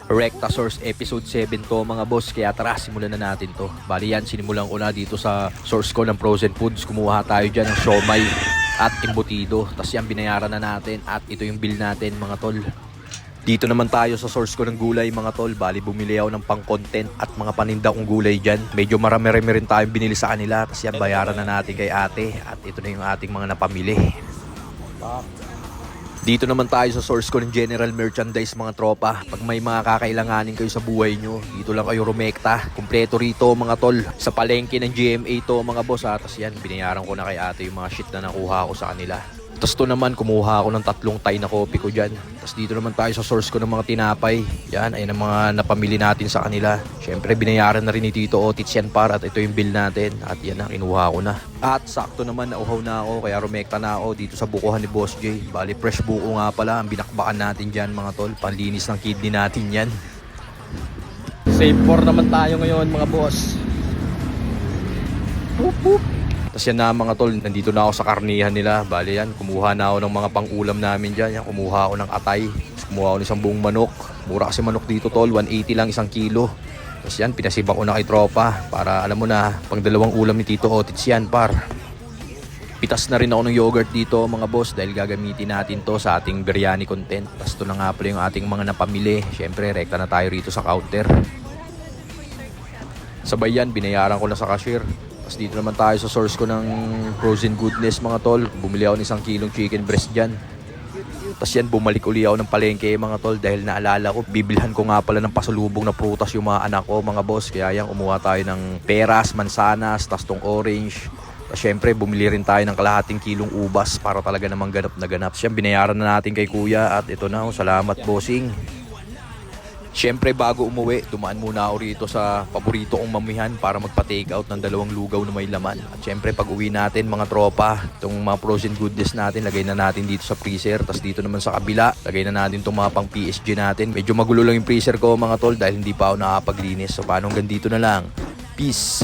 Recta Source Episode 7 to mga boss, kaya tara simulan na natin to. Bali yan, sinimulan ko na dito sa source ko ng frozen foods. Kumuha tayo dyan ng siomay at embutido. Tapos yan, binayaran na natin at ito yung bill natin mga tol. Dito naman tayo sa source ko ng gulay mga tol. Bali bumili ako ng pang content at mga paninda kong gulay dyan. Medyo marami-rami rin tayong binili sa kanila. Tapos yan, bayaran na natin kay ate. At ito na yung ating mga napamili. Dito naman tayo sa source ko ng general merchandise mga tropa. Pag may mga kakailanganin kayo sa buhay nyo, dito lang kayo rumekta. Kumpleto rito mga tol. Sa palengke ng GMA to mga boss ha. Tapos yan, binayaran ko na kay ate yung mga shit na nakuha ko sa kanila. Tapos to naman, kumuha ako ng 3 Thai na kopi ko dyan. Tapos dito naman tayo sa source ko ng mga tinapay. Yan, ayun ang mga napamili natin sa kanila. Siyempre, binayaran na rin ni Tito Otis yan par. At ito yung bill natin. At yan na, kinuha ko na. At sakto naman, nauhaw na ako. Kaya rumekta na ako dito sa bukuhan ni Boss J. Bali, fresh buko nga pala. Ang binakbakan natin dyan mga tol. Panlinis ng kidney natin yan. Save 4 naman tayo ngayon mga boss. Whoop whoop. Tapos yan na mga tol, nandito na ako sa karnihan nila. Bali yan, kumuha na ako ng mga pang-ulam namin dyan. Yan, kumuha ako ng atay. Tapos kumuha ako ng isang buong manok. Mura kasi manok dito tol, 180 lang 1 kilo. Tapos yan, pinasiba ko na kay tropa. Para alam mo na, pang 2 ulam ni Tito Otis yan par. Pitas na rin ako ng yogurt dito mga boss. Dahil gagamitin natin to sa ating biryani content. Tapos ito na nga pala yung ating mga napamili. Siyempre, rekta na tayo rito sa counter. Sabay yan, binayaran ko na sa cashier. Tapos dito naman tayo sa source ko ng frozen goodness mga tol. Bumili ako ng 1 kilong chicken breast dyan. Tapos yan, bumalik uli ako ng palengke mga tol. Dahil naalala ko, bibilhan ko nga pala ng pasalubong na prutas yung mga anak ko mga boss. Kaya yan, kumuha tayo ng peras, mansanas, tas tong orange. Tapos syempre, bumili rin tayo ng kalahating kilong ubas para talaga namang ganap na ganap. Siya, binayaran na natin kay kuya at ito na, salamat bossing. Siyempre bago umuwi, dumaan muna ako rito sa paborito kong mamihan para magpa-take out ng 2 lugaw na may laman. At siyempre pag uwi natin mga tropa, itong mga frozen goodness natin, lagay na natin dito sa freezer. Tapos dito naman sa kabila, lagay na natin itong mga pang PSG natin. Medyo magulo lang yung freezer ko mga tol dahil hindi pa ako nakapaglinis. So paano hanggang dito na lang. Peace!